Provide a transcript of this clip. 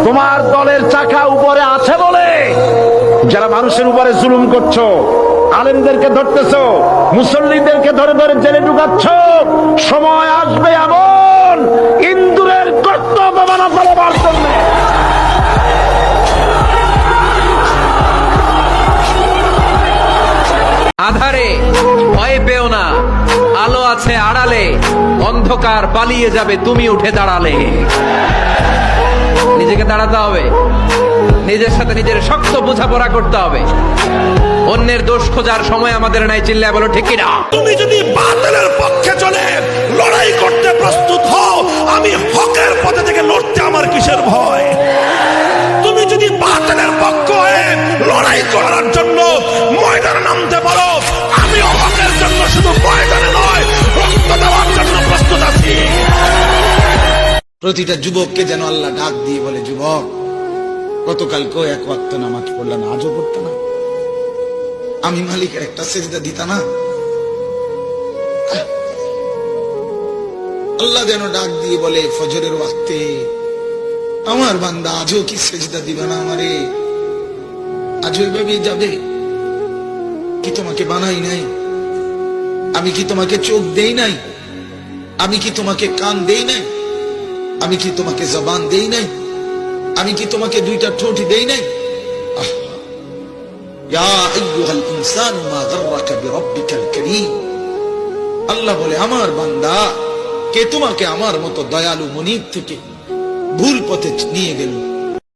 তোমার দলের চাকা উপরে আছে বলে যারা মানুষের উপরে জুলুম করছো, আলেমদেরকে ধরতেছো, মুসল্লিদেরকে ধরে ধরে জেলে ঢুকাচ্ছ, সময় আসবে এমন ইন্দুরের গর্ত অপমানা ফেলবার জন্য। আধারে ভয় পেও না, আলো আছে আড়ালে, অন্ধকার পালিয়ে যাবে তুমি উঠে দাঁড়ালে। নিজেকে দাঁড়াতে হবে, নিজের সাথে নিজের শক্ত বোঝাপড়া করতে হবে। অন্যের দোষ খোঁজার সময় আমাদের নাই, চিল্লায় বলো ঠিক কিনা? তুমি যদি বাতিলের পক্ষে চলে লড়াই করতে প্রস্তুত হও, আমি হকের পথে থেকে লড়তে আমার কিসের ভয়? তুমি যদি বাতিলের পক্ষ হয়ে লড়াই করার জন্য ময়দানে নামতে পারো, আমি হকের জন্য শুধু ময়দানে নয়, রক্ত দেওয়ার জন্য প্রস্তুত আছি। প্রতিটা যুবককে যেন আল্লাহ ডাক দিয়ে বলে, যুবক, গতকালকেও এক ওয়াক্ত নামাজ পড়লা না, আজও পড়তা না? আমি মালিকের একটা সেজদা দিতা না? আল্লাহ যেন ডাক দিয়ে বলে ফজরের ওয়াক্তে, আমার বান্দা আজও কি সেজদা দিবে না আমারে? আজও এভাবেই যাবে? কি তোমাকে বানাই নাই? আমি কি তোমাকে চোখ দেই নাই? আমি কি তোমাকে কান দেই নাই? আমি কি তোমাকে জবান দেই নাই? আমি কি তোমাকে দুইটা ঠোঁট দেই নাই? ইয়া আইয়ুহাল ইনসানু মা গাররাকা বিরাব্বিকাল কারীম। আল্লাহ বলে, আমার বান্দা, কে তোমাকে আমার মতো দয়ালু মনিব থেকে ভুল পথে নিয়ে গেল?